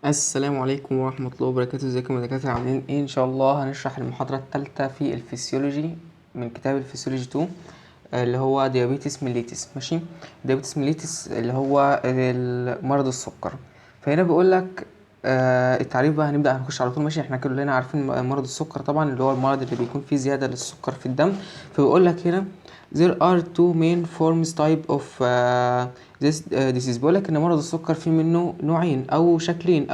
السلام عليكم ورحمة الله وبركاته. ازيكم يا دكاترة، عاملين ايه؟ ان شاء الله هنشرح المحاضرة الثالثة في الفسيولوجي من كتاب الفسيولوجي 2 اللي هو ديابيتس ميليتس. ماشي، ديابيتس ميليتس اللي هو مرض السكر. فهنا بيقول لك التعريف بقى، هنخش على طول. ماشي، احنا كلنا عارفين مرض السكر طبعا، اللي هو المرض اللي بيكون فيه زيادة للسكر في الدم. فبيقول لك هنا there are two main forms type of this disease. بيقولك ان مرض السكر فيه منه نوعين او شكلين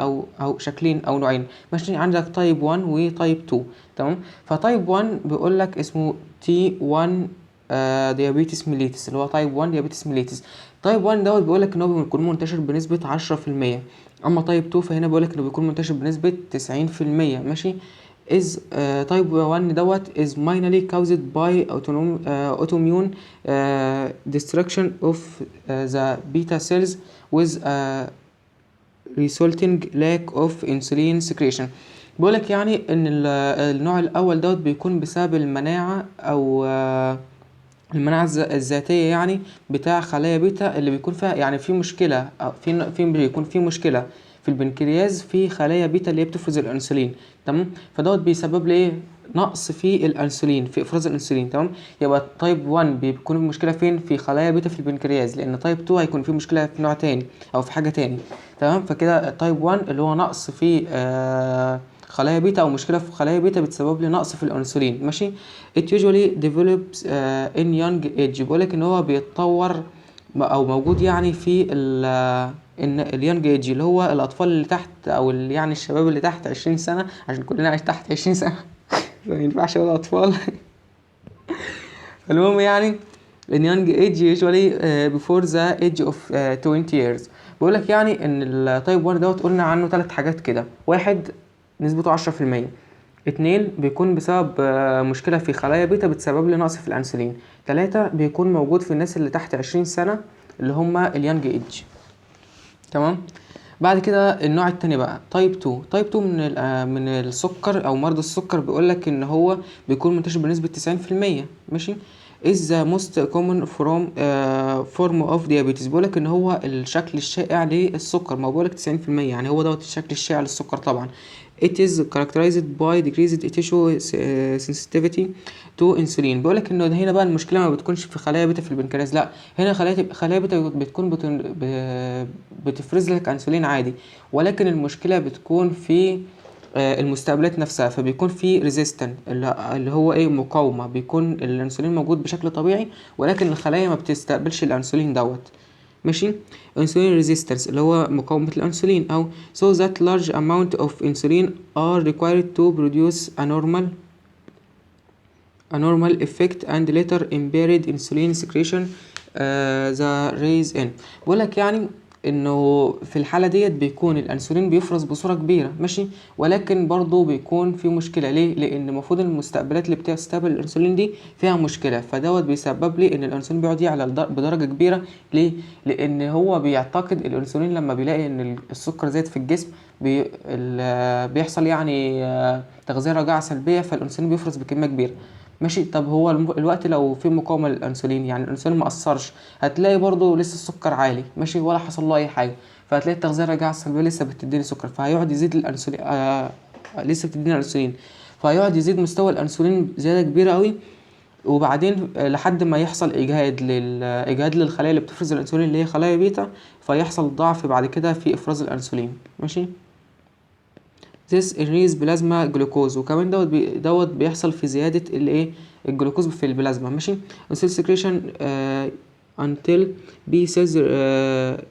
او نوعين. ماشي، عندك تايب 1 وتايب 2. تمام، فتايب 1 بيقولك اسمه تي 1 ديابيتس ميليتس، اللي هو تايب 1 ديابيتس ميليتس. تايب 1 دوت بيقولك ان هو بيكون منتشر بنسبة 10%. اما تايب 2 فهنا بيقولك انه بيكون منتشر بنسبة 90%. ماشي، is type 1 دوت is mainly caused by autoimmune destruction of the beta cells with a resulting lack of insulin secretion. بيقولك يعني ان النوع الاول دوت بيكون بسبب المناعة او المناعة الذاتية، يعني بتاع خلايا بيتا اللي بيكون فيها يعني في مشكلة، أو بيكون في مشكلة في البنكرياس في خلايا بيتا اللي هي بتفرز الأنسولين. تمام، فدوت بيسبب لي إيه؟ نقص في الأنسولين، في إفراز الأنسولين. تمام، يبقى تايب 1 بيكون المشكلة فين؟ في خلايا بيتا في البنكرياس، لأن تايب 2 هيكون في مشكلة في نوع تاني أو في حاجة تاني. تمام، فكده تايب 1 اللي هو نقص في خلايا بيتا، او مشكله في خلايا بيتا بتسبب لي نقص في الانسولين. ماشي، it usually develops in young age. بيقولك ان هو بيتطور او موجود يعني في ان اليونج ايج، اللي هو الاطفال اللي تحت او يعني الشباب اللي تحت 20 سنه، عشان كلنا عايش تحت 20 سنه ما ينفعش اقول اطفال. المهم يعني in young age usually before the age of 20 years. بيقولك يعني ان التايب 1 دوت قلنا عنه 3 حاجات كده: واحد نسبته 10%، اتنين بيكون بسبب مشكلة في خلايا بيتا بتسبب لي نقص في الأنسولين، تلاتة بيكون موجود في الناس اللي تحت 20 سنة اللي هم اليانج ايج. تمام، بعد كده النوع التاني بقى تايب 2. تايب 2 من السكر او مرض السكر، بيقولك ان هو بيكون منتشر بنسبة 90%. ماشي، is the most common form of diabetes. بيقولك ان هو الشكل الشائع للسكر، ما بقولك 90%، يعني هو دوت الشكل الشائع للسكر طبعا. it is characterized by decreased tissue sensitivity to insulin. بيقولك انه ده هنا بقى المشكلة ما بتكونش في خلايا بيتا في البنكرياس، لا، هنا خلايا بيتا بتكون بتفرز لك انسولين عادي، ولكن المشكلة بتكون في المستقبلات نفسها. فبيكون في ريزيستنت اللي هو ايه، مقاومة، بيكون الانسولين موجود بشكل طبيعي ولكن الخلايا ما بتستقبلش الانسولين دوت. ماشي، insulin resistance اللي هو مقاومة الأنسولين، أو so that large amount of insulin are required to produce a normal effect and later impaired insulin secretion the rise in. بقولك يعني انه في الحالة ديت بيكون الانسولين بيفرز بصورة كبيرة. ماشي، ولكن برضو بيكون في مشكلة. ليه؟ لان المفروض المستقبلات اللي بتستقبل الانسولين دي فيها مشكلة، فدوت بيسبب لي ان الانسولين بيقعد يعلى بدرجة كبيرة. ليه؟ لان هو بيعتقد الانسولين لما بيلاقي ان السكر زاد في الجسم بيحصل يعني تغذية رجعة سلبية، فالانسولين بيفرز بكمية كبيرة. ماشي، طب هو الوقت لو في مقاومة للأنسولين، يعني الأنسولين ما أثرش، هتلاقي برضو لسه السكر عالي. ماشي، ولا حصل له أي حاجة، فهتلاقي التغذية الرجعة السلبية لسه بتديني سكر، فهيقعد يزيد الأنسولين لسه بتديني أنسولين، فهيقعد يزيد مستوى الأنسولين زيادة كبيرة قوي. وبعدين لحد ما يحصل إجهاد للخلايا اللي بتفرز الأنسولين اللي هي خلايا بيتا، فيحصل ضعف بعد كده في إفراز الأنسولين. ماشي، this increase plasma glucose. وكمان دوت بيحصل في زيادة الايه، الجلوكوز في البلازما. ماشي، cell secretion until B cells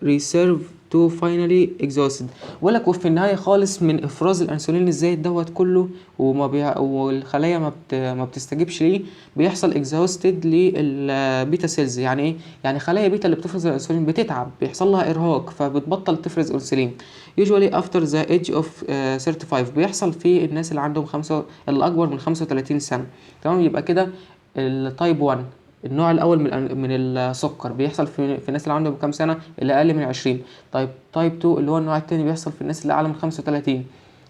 reserve to finally exhausted. بقولك وفي النهاية خالص من إفراز الأنسولين الزايد دوت كله والخلايا ما بتستجيبش ليه، بيحصل exhausted للبيتا سيلز. يعني ايه؟ يعني خلايا بيتا اللي بتفرز الأنسولين بتتعب، بيحصل لها إرهاق، فبتبطل تفرز أنسولين. usually after the age of 35. بيحصل في الناس اللي عندهم اللي أكبر من 35 سنة. تمام، يبقى كده التايب 1 النوع الأول من السكر بيحصل في الناس اللي عندهم كام سنة؟ اللي أقل من 20. طيب تايب 2 اللي هو النوع التاني بيحصل في الناس اللي أعلى من 35.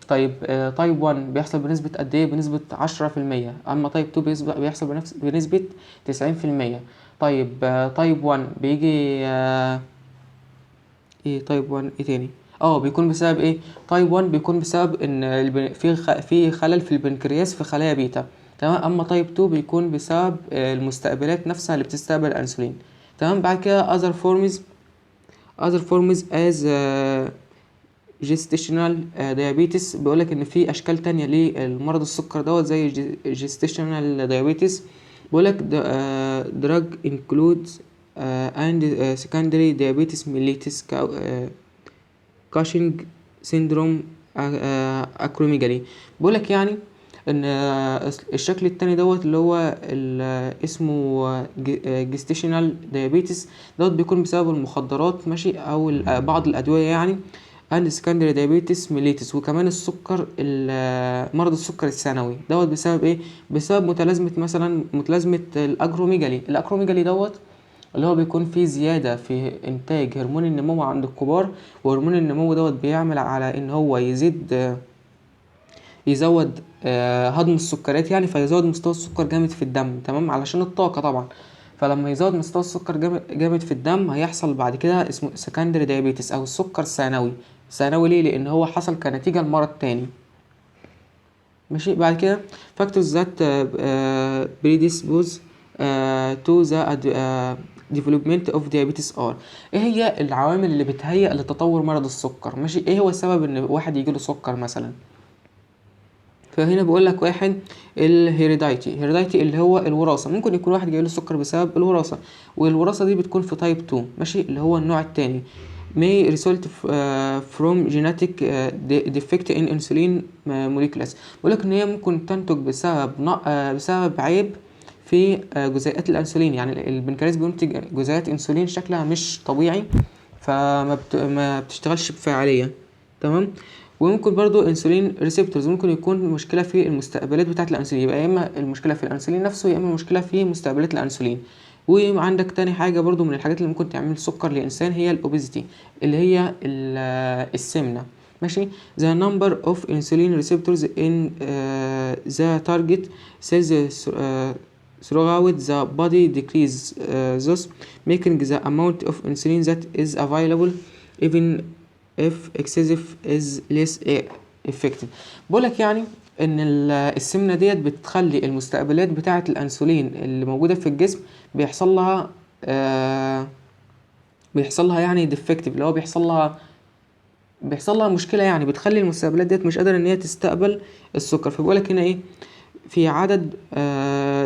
طيب تايب 1 بيحصل بنسبة قد إيه؟ بنسبة 10%. أما تايب 2 بيحصل بنسبة 90%. طيب تايب 1 بيجي ايه تايب 1 ايه تاني؟ بيكون بسبب ايه؟ تايب 1 بيكون بسبب ان في خلل في البنكرياس في خلايا بيتا، تمام. اما تايب 2 بيكون بسبب المستقبلات نفسها اللي بتستقبل الانسولين، تمام. بعد كده other forms as gestational diabetes، بيقولك ان في اشكال تانية للمرض السكر دوت زي gestational diabetes. بيقولك drug includes and secondary diabetes mellitus Cushing syndrome acromegaly. بيقولك يعني ان الشكل التاني دوت اللي هو اسمه gestational diabetes دوت بيكون بسبب المخدرات، ماشي، او بعض الادوية يعني. and secondary diabetes mellitus، وكمان السكر مرض السكر الثانوي دوت بسبب ايه؟ بسبب متلازمة الاكروميجالي دوت اللي هو بيكون فيه زيادة في إنتاج هرمون النمو عند الكبار، وهرمون النمو دوت بيعمل على إن هو يزود هضم السكريات يعني، فيزود مستوى السكر جامد في الدم، تمام، علشان الطاقة طبعا. فلما يزود مستوى السكر جامد في الدم هيحصل بعد كده اسمه secondary diabetes أو السكر ثانوي. ليه؟ لأن هو حصل كنتيجة لمرض تاني، ماشي. بعد كده factors that predispose to the development of diabetes are، ايه هي العوامل اللي بتهيئ لتطور مرض السكر، ماشي. ايه هو السبب ان واحد يجيله سكر مثلا؟ فهنا بقول لك واحد الهيريدايتي اللي هو الوراثه، ممكن يكون واحد جايله السكر بسبب الوراثه، والوراثه دي بتكون في تايب 2، ماشي، اللي هو النوع الثاني. may result from genetic defect in insulin molecules. بقول لك ان هي ممكن تنتج بسبب عيب في جزيئات الانسولين، يعني البنكرياس بينتج جزيئات انسولين شكلها مش طبيعي، ما بتشتغلش بفاعليه، تمام. وممكن برضو انسولين ريسبتورز، ممكن يكون مشكله في المستقبلات بتاعه الانسولين، يبقى يا اما المشكله في الانسولين نفسه يا اما المشكله في مستقبلات الانسولين. وعندك تاني حاجه برضو من الحاجات اللي ممكن تعمل سكر لانسان هي الاوبيزيتي اللي هي السمنه، ماشي. the number of insulin receptors in the target cells throughout the body decrease, thus making the amount of insulin that is available even if excessive is less effective. بقولك يعني ان السمنه ديت بتخلي المستقبلات بتاعه الانسولين اللي موجوده في الجسم بيحصل لها يعني ديفكتيف، اللي هو بيحصل لها مشكله، يعني بتخلي المستقبلات ديت مش قادره ان هي تستقبل السكر. فبقولك هنا ايه؟ في عدد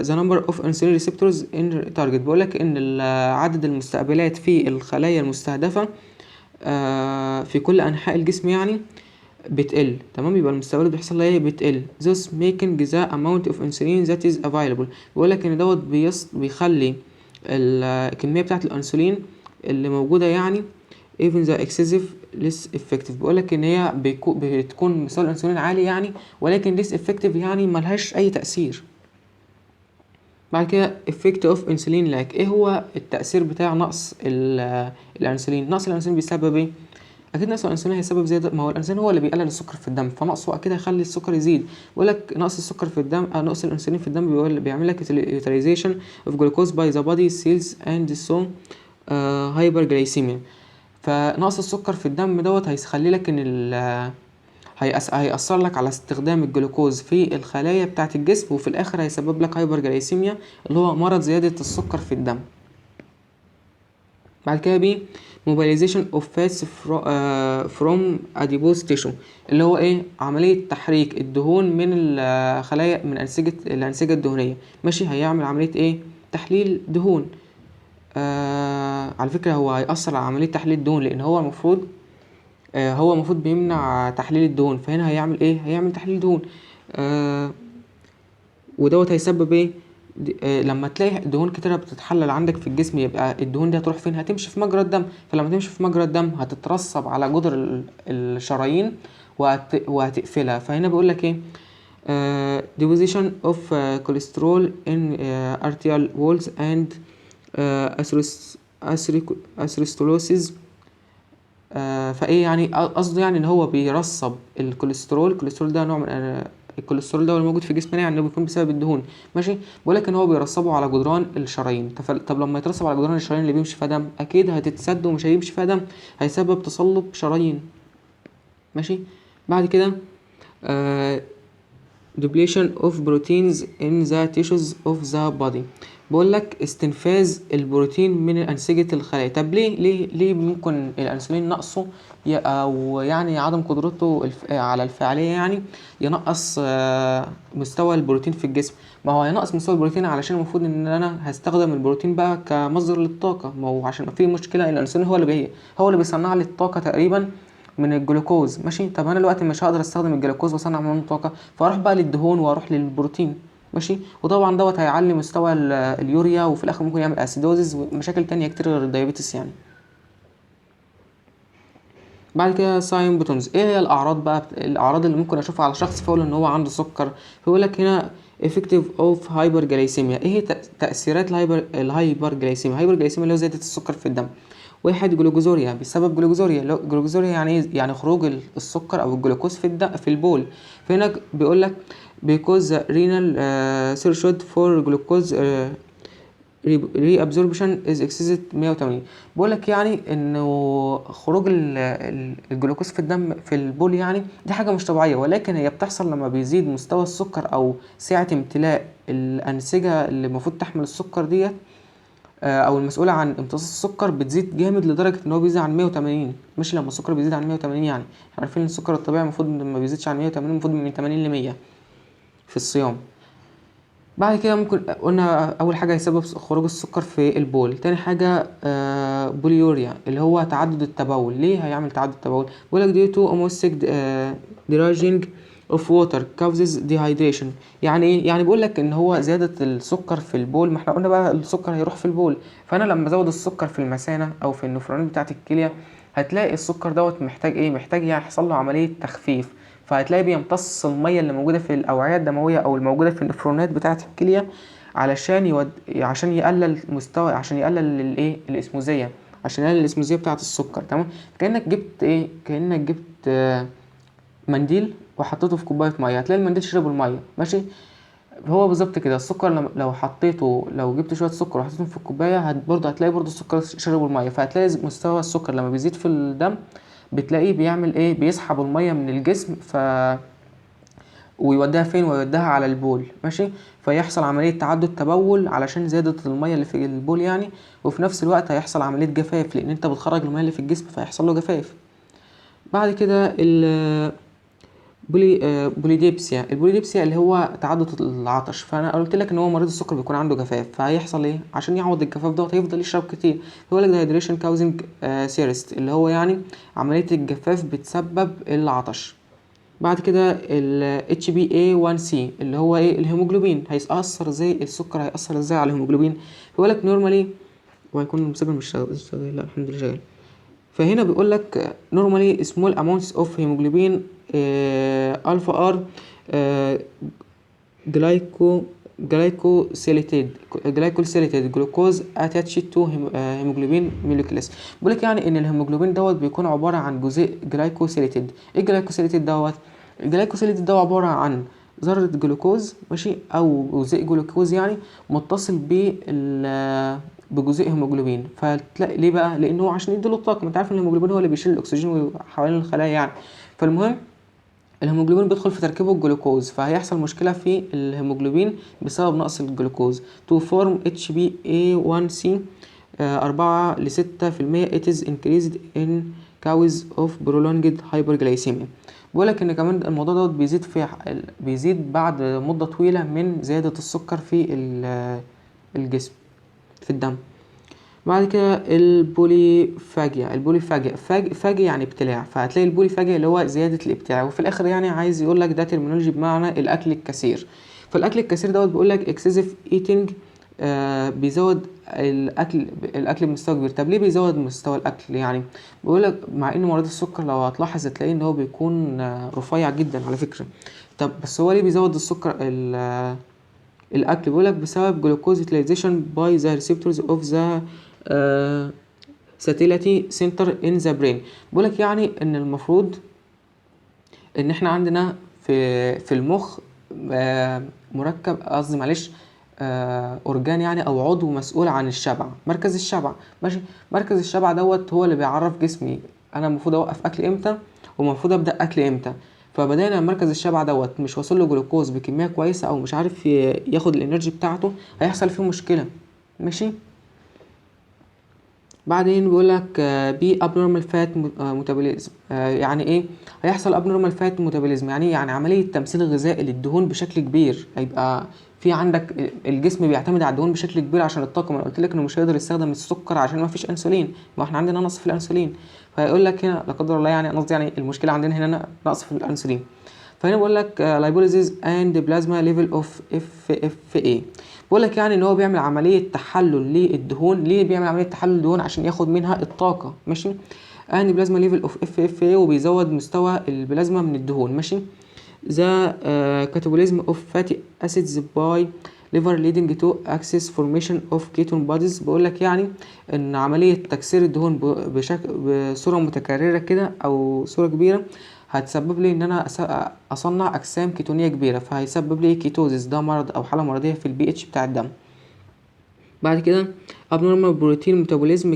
the number of insulin receptors in target، بقولك ان عدد المستقبلات في الخلايا المستهدفه في كل انحاء الجسم يعني بتقل، تمام. يبقى المستقبلات بيحصل لها ايه؟ بتقل. thus making the amount of insulin that is available، بيقولك ان دوت بيخلي الكميه بتاعه الانسولين اللي موجوده يعني even the excessive less effective، بيقولك ان هي بتكون مستوى الانسولين عالي يعني، ولكن less effective يعني ملهاش اي تأثير. بعد كده effect of insulin lack، ايه هو التأثير بتاع نقص الانسولين؟ نقص الانسولين بيسبب ايه؟ اكيد نقص الانسولين هيسبب زياده، ما هو الانسولين هو اللي بيقلل السكر في الدم، فنقصه اكيد هيخلي السكر يزيد. بيقول لك نقص السكر في الدم او نقص الانسولين في الدم بيعمل لك utilization of glucose by the body cells and so hyperglycemia. فنقص السكر في الدم دوت هيخلي لك ان هيأثر لك على استخدام الجلوكوز في الخلايا بتاعة الجسم، وفي الآخر هيسبب لك هايبرجلايسيميا اللي هو مرض زيادة السكر في الدم. بعد كده mobilization of fats from adipose tissue، اللي هو ايه؟ عملية تحريك الدهون من الخلايا من الأنسجة الدهنية، ماشي. هيعمل عملية ايه؟ تحليل دهون. على فكرة هو هيأثر على عملية تحليل الدهون، لأن هو المفروض بيمنع تحليل الدهون، فهنا هيعمل ايه؟ هيعمل تحليل دهون. ودوت هيسبب ايه؟ لما تلاقي دهون كتيرة بتتحلل عندك في الجسم، يبقى الدهون دي هتروح فين؟ هتمشي في مجرى الدم، فلما تمشي في مجرى الدم هتترسب على جدر الشرايين وهتقفلها. فهنا بيقول لك ايه؟ deposition of cholesterol in arterial walls and atherosclerosis. فايه يعني قصده؟ يعني ان هو بيرسب الكوليسترول ده نوع من الكوليسترول ده اللي موجود في جسمنا، يعني بيكون بسبب الدهون، ماشي. بقول لك ان هو بيرسبه على جدران الشرايين. طب لما يترسب على جدران الشرايين اللي بيمشي فيها دم اكيد هتتسد ومش هيمشي فيها دم، هيسبب تصلب شرايين. ماشي. بعد كده depletion of proteins in the tissues of the body. بقول لك استنفاذ البروتين من أنسجة الخلايا. طب ليه ممكن الأنسولين نقصه أو يعني عدم قدرته على الفعالية يعني ينقص مستوى البروتين في الجسم؟ ما هو هينقص مستوى البروتين علشان المفروض ان انا هستخدم البروتين بقى كمصدر للطاقة. ما هو عشان في مشكلة، الأنسولين هو اللي بيصنع لي الطاقة تقريبا من الجلوكوز. ماشي. طب انا دلوقتي مش هقدر استخدم الجلوكوز واصنع منه طاقه، فاروح بقى للدهون واروح للبروتين. ماشي. وطبعا دوت هيعلي مستوى اليوريا، وفي الاخر ممكن يعمل اسيدوزيس ومشاكل تانية كتير غير الدايابيتس يعني. بعد كده سايمبتومز. ايه هي الاعراض بقى؟ الاعراض اللي ممكن اشوفها على شخص فاقول ان هو عنده سكر. بيقول لك هنا effective of hyperglycemia. ايه هي تاثيرات الهايبرجلايسيميا؟ الهايبرجلايسيميا اللي هو زياده السكر في الدم. واحد جلوكوزوريا، بسبب جلوكوزوريا. جلوكوزوريا يعني ايه؟ يعني خروج السكر او الجلوكوز في الدم في البول. فهنا بيقول لك because the renal threshold for glucose reabsorption is exceeded 180. بقول لك يعني انه خروج الجلوكوز في الدم في البول يعني دي حاجه مش طبيعيه، ولكن هي بتحصل لما بيزيد مستوى السكر او سعه امتلاء الانسجه اللي المفروض تحمل السكر ديت او المسؤوله عن امتصاص السكر، بتزيد جامد لدرجه ان هو بيزيد عن 180. مش لما السكر بيزيد عن 180 يعني احنا عارفين ان السكر الطبيعي المفروض ما بيزيدش عن 180، المفروض من 80 ل 100 في الصيام. بعد كده ممكن قلنا اول حاجه هيسبب خروج السكر في البول. تاني حاجه بوليوريا اللي هو تعدد التبول. ليه هيعمل تعدد التبول؟ بيقول لك due to amonistic deragging of water causes dehydration. يعني ايه؟ يعني بيقول لك ان هو زياده السكر في البول. ما احنا قلنا بقى السكر هيروح في البول، فانا لما ازود السكر في المثانه او في النفرونات بتاعه الكليه هتلاقي السكر دوت محتاج ايه؟ محتاج يحصل له عمليه تخفيف، فهتلاقي بيمتص الميه اللي موجوده في الاوعيه الدمويه او الموجوده في النفرونات بتاعه الكليه عشان يقلل مستوى، عشان يقلل الايه؟ الاسموزيه، عشان يقلل الاسموزيه بتاعه السكر. تمام. كانك جبت ايه؟ كانك جبت منديل وحطيته في كوبايه ميه، هتلاقي المنديل شرب الميه. ماشي. هو بالظبط كده السكر لو جبت شويه سكر وحطيتهم في الكوبايه برضه هتلاقي برضه السكر شرب الميه، فهتلاقي مستوى السكر لما بيزيد في الدم بتلاقيه بيعمل ايه؟ بيسحب الميه من الجسم ويوديها فين؟ ويوديها على البول. ماشي. فيحصل عمليه تعدد تبول علشان زياده الميه اللي في البول يعني، وفي نفس الوقت هيحصل عمليه جفاف لان انت بتخرج الميه اللي في الجسم فيحصل له جفاف. بعد كده بوليديبسيا. البوليديبسيا اللي هو تعدد العطش. فانا قلت لك ان هو مريض السكر بيكون عنده جفاف، فهيحصل ايه عشان يعوض الجفاف دوت؟ هيفضل يشرب كتير. يقول لك دايدريشن كاوزنج سيرست اللي هو يعني عمليه الجفاف بتسبب العطش. بعد كده ال HbA1c اللي هو ايه؟ الهيموجلوبين. هيأثر ازاي السكر؟ هيأثر ازاي على الهيموجلوبين؟ بيقول لك نورمالي، وهيكون المسجل مش شغال. لا الحمد لله شغال. فهنا بيقول لك normally small amounts of hemoglobin alpha are glyco glycosylated glucose attached to hemoglobin molecules. بيقول لك يعني ان الهيموجلوبين دوت بيكون عباره عن جزيء جلايكوسيليتد. ايه الجلايكوسيليتد دوت؟ الجلايكوسيليتد ده عباره عن ذره جلوكوز. ماشي. او جزيء جلوكوز يعني متصل بجزيء هيموجلوبين. فتلاقي ليه بقى؟ لان هو عشان يديله الطاقه. ما انت عارف ان الهيموجلوبين هو اللي بيشيل الاكسجين حوالين الخلايا يعني. فالمهم الهيموجلوبين بيدخل في تركيبه الجلوكوز، فهيحصل مشكله في الهيموجلوبين بسبب نقص الجلوكوز. to form HbA1c 4 ل 6%. it is increased in cause of prolonged hyperglycemia. بيقولك ان كمان الموضوع دوت بيزيد بعد مده طويله من زياده السكر في الجسم في الدم. بعد كده البوليفاجيا فاجي يعني ابتلاع، فهتلاقي البوليفاجيا اللي هو زيادة الابتلاع. وفي الاخر يعني عايز يقول لك ده ترمينولوجي بمعنى الاكل الكثير. فالاكل الكثير دوت بيقول لك اكسسيف ايتنج بيزود الاكل بمستوى كبير. طب ليه بيزود مستوى الاكل يعني؟ بيقول لك مع ان مريض السكر لو هتلاحظ هتلاقي ان هو بيكون رفيع جدا على فكرة. طب بس هو ليه بيزود السكر الاكل؟ بيقولك بسبب جلوكوز utilization by the receptors of the satiety center in the brain. بيقولك يعني ان المفروض ان احنا عندنا في المخ مركب، قصدي معلش اورجان يعني او عضو مسؤول عن الشبع، مركز الشبع. ماشي. مركز الشبع دوت هو اللي بيعرف جسمي انا المفروض اوقف اكل امتى ومفروض ابدا اكل امتى. فبدأنا مركز الشبع دوت مش واصل له جلوكوز بكميه كويسه او مش عارف ياخد الانرجي بتاعته، هيحصل فيه مشكله. ماشي. بعدين بيقول لك بي abnormal fat metabolism. يعني ايه هيحصل abnormal fat metabolism؟ يعني عمليه تمثيل غذائي للدهون بشكل كبير. هيبقى في عندك الجسم بيعتمد على الدهون بشكل كبير عشان الطاقه. ما أنا قلت لك انه مش هيقدر يستخدم السكر عشان ما فيش انسولين، ما احنا عندنا نقص في الانسولين. فهيقول لك هنا لا قدر الله، يعني قصدي يعني المشكله عندنا هنا نقص في الانسولين. فهنا بقول لك lipolysis and plasma level of FFA. بقول لك يعني ان هو بيعمل عمليه تحلل للدهون. ليه بيعمل عمليه تحلل للدهون؟ عشان ياخد منها الطاقه. ماشي. and plasma level of FFA، وبيزود مستوى البلازما من الدهون. ماشي. the catabolism of fatty acids by liver leading to excess formation of ketone bodies. بقول لك يعني ان عمليه تكسير الدهون بصوره متكرره كده او صوره كبيره هتسبب لي ان انا اصنع اجسام كيتونيه كبيره، فهيسبب لي كيتوزيس. ده مرض او حاله مرضيه في البي اتش بتاع الدم. بعد كده abnormal protein metabolism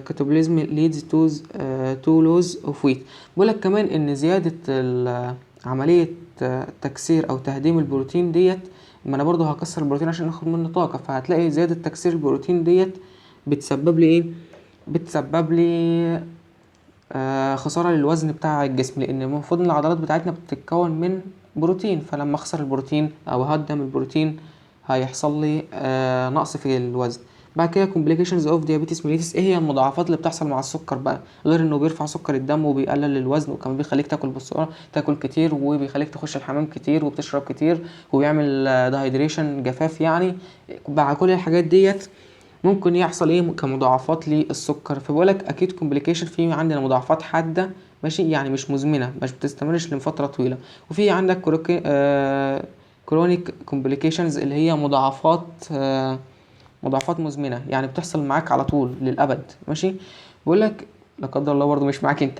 catabolism leads to loss of weight. بقول لك كمان ان زياده عمليه تكسير او تهديم البروتين ديت، ما انا برضو هكسر البروتين عشان اخد منه طاقه، فهتلاقي زياده تكسير البروتين ديت بتسبب لي ايه؟ بتسبب لي خسارة للوزن بتاع الجسم، لان المفروض ان العضلات بتاعتنا بتتكون من بروتين، فلما اخسر البروتين او هدم البروتين هيحصل لي نقص في الوزن. بعد كده complications of diabetes mellitus. ايه هي المضاعفات اللي بتحصل مع السكر بقى؟ غير انه بيرفع سكر الدم وبيقلل الوزن، وكمان بيخليك تاكل بسرعه، تاكل كتير، وبيخليك تخش الحمام كتير وبتشرب كتير، وبيعمل دهيدريشن جفاف يعني. بعد كل الحاجات ديت ممكن يحصل ايه كمضاعفات للسكر؟ فبقولك اكيد كومبليكيشن، في عندنا مضاعفات حاده ماشي، يعني مش مزمنه، مش بتستمرش لفتره طويله. وفي عندك كرونيك كومبليكيشنز اللي هي مضاعفات مزمنه، يعني بتحصل معاك على طول للابد. ماشي. بقولك لا قدر الله برضو مش معاك انت.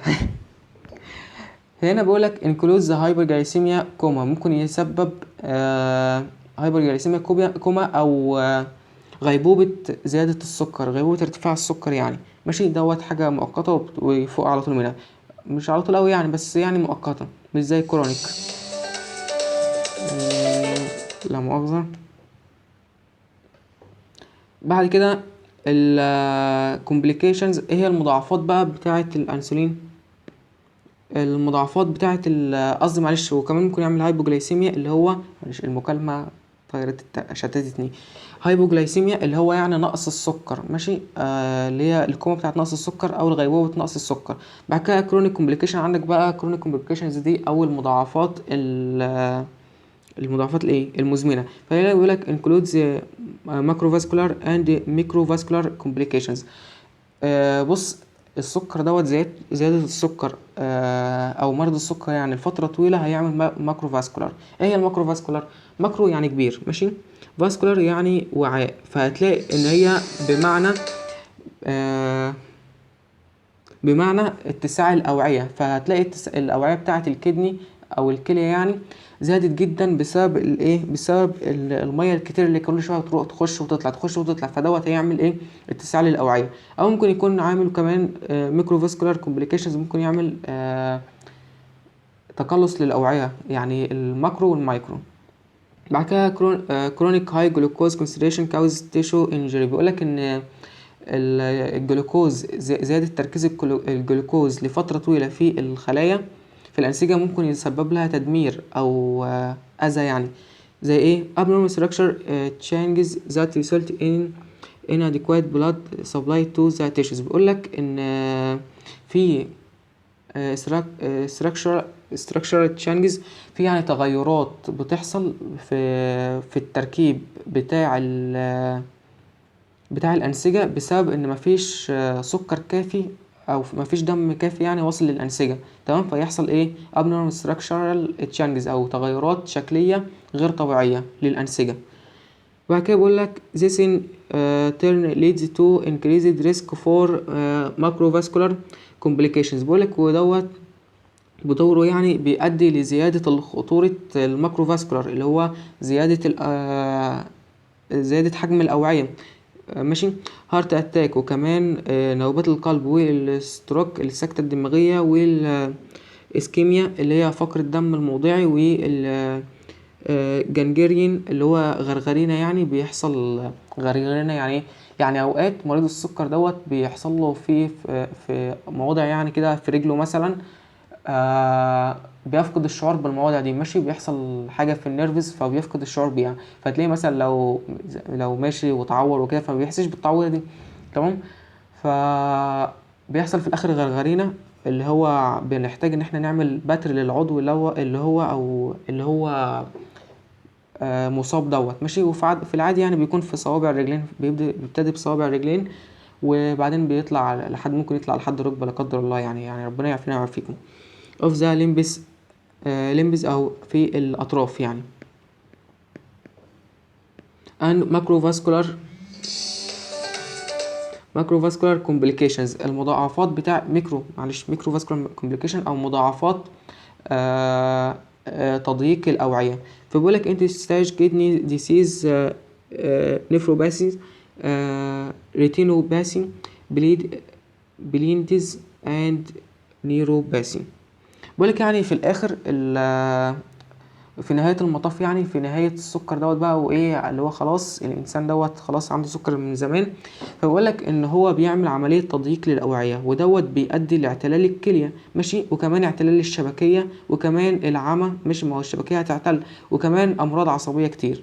هنا بقولك انكلوز هايبرجلايسيميا كوما، ممكن يسبب هايبرجلايسيميا كوما او غيبوبة زيادة السكر، غيبوبة ارتفاع السكر يعني. ماشي. دوت حاجة مؤقتة ويفوق على طول منها، مش على طول اوي يعني، بس يعني مؤقتة، مش زي كرونيك. لا مؤاخذة. بعد كده الكومبليكيشنز. ايه هي المضاعفات بقى بتاعة الانسولين؟ المضاعفات بتاعة قصدي معلش، وكمان ممكن يعمل هايبوجلايسيميا اللي هو معلش المكالمة شتتتني. هايبوجلايسيميا اللي هو يعني نقص السكر. ماشي. اللي هي الكومة بتاعت نقص السكر او الغيبوبة نقص السكر. بعد كده كرونيك كومبليكيشن. عندك بقى كرونيك كومبليكيشنز دي او المضاعفات الايه المزمنه. فهنا بيقول لك includes macrovascular and microvascular complications. بص، السكر دوت زيادة السكر او مرض السكر يعني لفترة طويلة هيعمل ماكرو فاسكولار. ايه هي الماكرو فاسكولار؟ ماكرو يعني كبير، ماشي، فاسكولار يعني وعاء، فهتلاقي ان هي بمعنى اتساع الأوعية. فهتلاقي الأوعية بتاعة الكدني أو الكلية يعني زادت جدا بسبب الايه؟ بسبب المية الكتير اللي كل شوية تروح تخش وتطلع تخش وتطلع، فدوت هيعمل ايه؟ اتساع للأوعية. أو ممكن يكون عامل كمان ميكروفاسكولار كومبليكيشنز، ممكن يعمل تقلص للأوعية، يعني الماكرو والمايكرو. بعد كده كرونيك هاي جلوكوز كونسنتريشن كاوز تيشو انجري. بيقولك ان الجلوكوز زيادة تركيز الجلوكوز لفترة طويلة في الخلايا في الأنسجة ممكن يسبب لها تدمير أو أذى يعني. زي إيه؟ abnormal structure changes that result in inadequate blood supply to the tissues. بيقولك إن في structural changes، في يعني تغيرات بتحصل في التركيب بتاع الأنسجة بسبب إن مفيش سكر كافي أو مفيش دم كافي يعني واصل للأنسجة. تمام. فيحصل إيه؟ abnormal structural changes أو تغيرات شكلية غير طبيعية للأنسجة. بعد كده بقولك this in turn leads to increased risk for macrovascular complications. بقولك ودوت بدوره يعني بيؤدي لزيادة خطورة الماكروفاسكولار اللي هو زيادة حجم الأوعية. ماشي. هارت اتاك، وكمان نوبات القلب والستروك السكتة الدماغية اسكيميا اللي هي فقر الدم الموضعي، وال جنجرين اللي هو غرغرينة، يعني بيحصل غرغرينة يعني ايه؟ يعني اوقات مريض السكر دوت بيحصل له في مواضع يعني كده في رجله مثلا، بيفقد الشعور بالمواضع دي، ماشي، بيحصل حاجة في النيرفز فبيفقد الشعور بيها، فتلاقيه مثلا لو ماشي وتعور وكده فما بيحسش بالتعويرة دي، تمام. ف بيحصل في الاخر غرغرينة، اللي هو بنحتاج ان احنا نعمل بتر للعضو اللي هو مصاب دوت، ماشي. في العادي يعني بيكون في صوابع الرجلين، بيبتدي بصوابع الرجلين، وبعدين بيطلع لحد، ممكن يطلع لحد ركبة لا قدر الله، يعني ربنا يعافينا ويعافيكم. اوف ذا ليمبس او في الاطراف يعني. and macrovascular complications، المضاعفات بتاع مicrovascular complication او مضاعفات تضييق الأوعية. فبيقولك انت ستاج كدني ديسيز، نفروباثي، ريتينوباثي، بليندز اند نيروباثي. بيقولك يعني في الآخر في نهاية المطاف، يعني في نهاية السكر دوت بقى، وايه اللي هو خلاص الانسان دوت خلاص عنده سكر من زمان، فبقولك ان هو بيعمل عملية تضييق للأوعية، ودوت بيؤدي لاعتلال الكلية، ماشي، وكمان اعتلال الشبكية، وكمان العمى، مش ما هو الشبكية هتعتل، وكمان امراض عصبية كتير.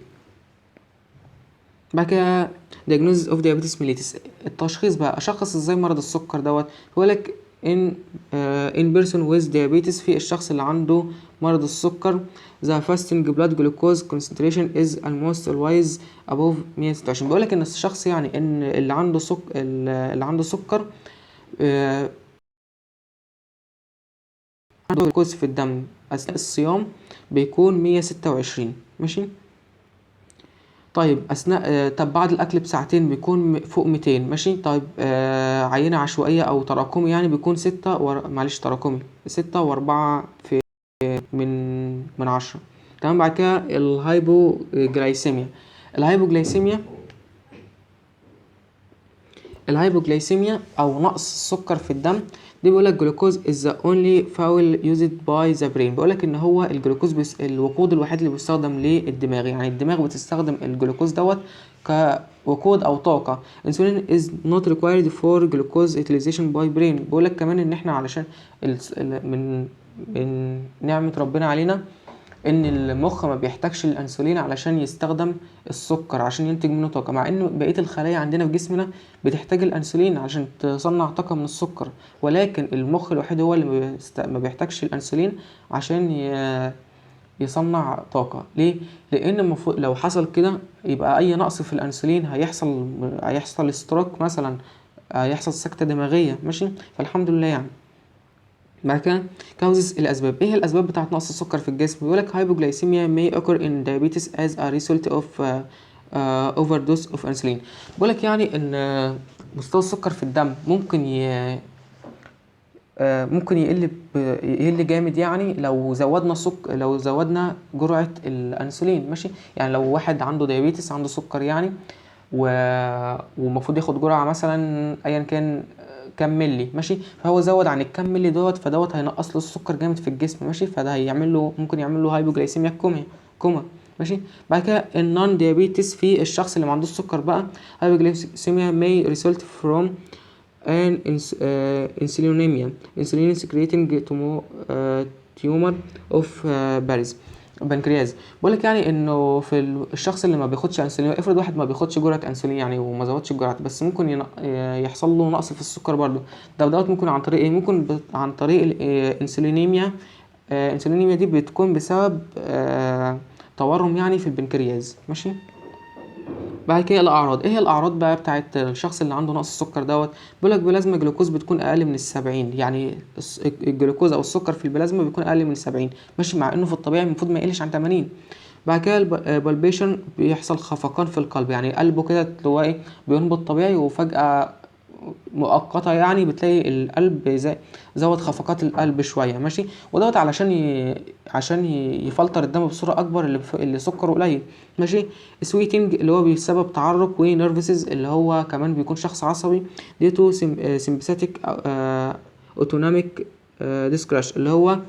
بعد كده diagnosis of diabetes mellitus، التشخيص بقى، اشخص ازاي مرض السكر دوت. بيقولك in person with diabetes، في الشخص اللي عنده مرض السكر the fasting blood glucose concentration is almost always above 126. بيقولك ان الشخص يعني ان اللي عنده سكر عنده جلوكوز في الدم اثناء الصيام بيكون 126، ماشي. طيب اثناء طب بعد الاكل بساعتين بيكون فوق 200، ماشي. طيب عينة عشوائية او تراكمي يعني بيكون 6 معلش تراكمي 6.4 من 10، تمام. بعد كده الهايبوجلايسيميا. الهايبوجلايسيميا او نقص السكر في الدم دي بيقولك جلوكوز is the only fuel used by the brain. بيقولك ان هو الجلوكوز الوقود الوحيد اللي بيستخدم للدماغ، يعني الدماغ بتستخدم الجلوكوز دوت كوقود او طاقة. insulin is not required for glucose utilization by brain. بيقولك كمان ان احنا علشان من نعمة ربنا علينا ان المخ ما بيحتاجش الانسولين علشان يستخدم السكر عشان ينتج منه طاقه، مع ان بقيه الخلايا عندنا في جسمنا بتحتاج الانسولين عشان تصنع طاقه من السكر، ولكن المخ الوحيد هو اللي ما بيحتاجش الانسولين عشان يصنع طاقه. ليه؟ لان المفروض لو حصل كده يبقى اي نقص في الانسولين هيحصل استروك مثلا، هيحصل سكته دماغيه، ماشي. فالحمد لله يعني. بعد كده كاوزز الاسباب، ايه الاسباب بتاعه نقص السكر في الجسم؟ بيقولك hypoglycemia may occur in diabetes as a result of overdose of insulin. بيقولك يعني ان مستوى السكر في الدم ممكن يقل جامد، يعني لو زودنا جرعة الانسولين، ماشي. يعني لو واحد عنده ديابيتس، عنده سكر يعني، ومفروض ياخد جرعة مثلا ايا كان كام ملي، ماشي، فهو زود عن الكام ملي دوت، فدوت هينقص له السكر جامد في الجسم، ماشي، فده ممكن يعمل له هايبوجلايسيميا كوما، ماشي. بعد كده النون ديابيتس، في الشخص اللي ما عندوش سكر بقى هايبوجلايسيميا may result from an insulin secreting tumor of بنكرياس. بقولك يعني انه في الشخص اللي ما بياخدش انسولين، افرض واحد ما بياخدش جرعه انسولين يعني وما زودش الجرعه، بس ممكن يحصل له نقص في السكر برضه. دوت ممكن عن طريق ايه؟ ممكن عن طريق الانسولينيميا. الانسولينيميا دي بتكون بسبب تورم يعني في البنكرياس، ماشي. بعد كده الاعراض، ايه هي الاعراض بقى بتاعت الشخص اللي عنده نقص السكر دوت؟ بيقول لك بلازما جلوكوز بتكون اقل من 70، يعني الجلوكوز او السكر في البلازما بيكون اقل من 70، ماشي، مع انه في الطبيعي المفروض ما يقلش عن 80. بعد كده البالبيشن بيحصل خفقان في القلب، يعني قلبه كده اللي هو ايه بينبض طبيعي وفجأة مؤقتة يعني بتلاقي القلب زود خفقات القلب شوية، ماشي. ودوت عشان يفلتر الدم بصورة أكبر اللي سكره قليل، ماشي. سويتنج اللي هو بسبب تعرق، ونيرفسز اللي هو كمان بيكون شخص عصبي ديتو سمباثيك اوتونوميك ديسكراش اللي هو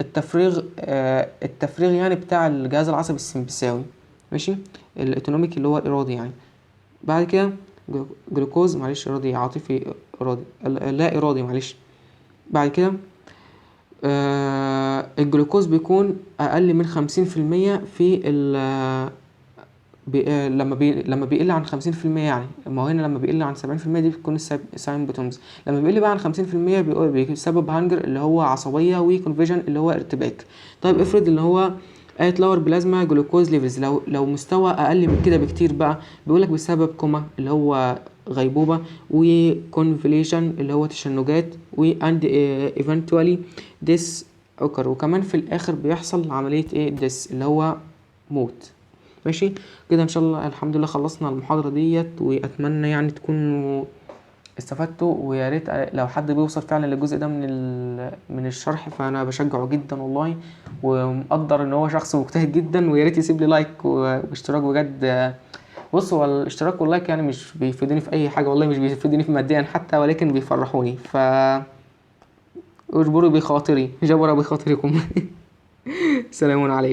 التفريغ يعني بتاع الجهاز العصبي السمبثاوي، ماشي، الاوتونوميك اللي هو الارادي يعني. بعد كده جلوكوز، معلش ارادي عاطفي، ارادي لا ارادي معلش. بعد كده الجلوكوز بيكون اقل من 50% في ال لما بيقل عن 50%، يعني ما هو هنا لما بيقل عن 70% دي بتكون السايمبتومز، لما بيقل بقى عن 50% بيسبب هانجر اللي هو عصبية، وكونفيجن اللي هو ارتباك. طيب افرض اللي هو قالت لور بلازما جلوكوز ليفلز، لو مستوى اقل من كده بكتير بقى، بيقولك بسبب كوما اللي هو غيبوبة، وكونفليشن اللي هو تشنجات، واند ايفنتوالي ديس اوكر، وكمان في الاخر بيحصل عملية ديس اللي هو موت. ماشي كده ان شاء الله، الحمد لله خلصنا المحاضرة ديت، واتمنى يعني تكونوا استفدتوا، ويا ريت لو حد بيوصل فعلا للجزء ده من الشرح فانا بشجعه جدا والله، ومقدر ان هو شخص مجتهد جدا، ويا ريت يسيب لي لايك واشتراك بجد. بص، هو الاشتراك واللايك يعني مش بيفيدوني في اي حاجة والله، مش بيفيدوني في ماديا حتى، ولكن بيفرحوني، اجبروا بخاطري، جبر بخاطركم. سلام عليكم.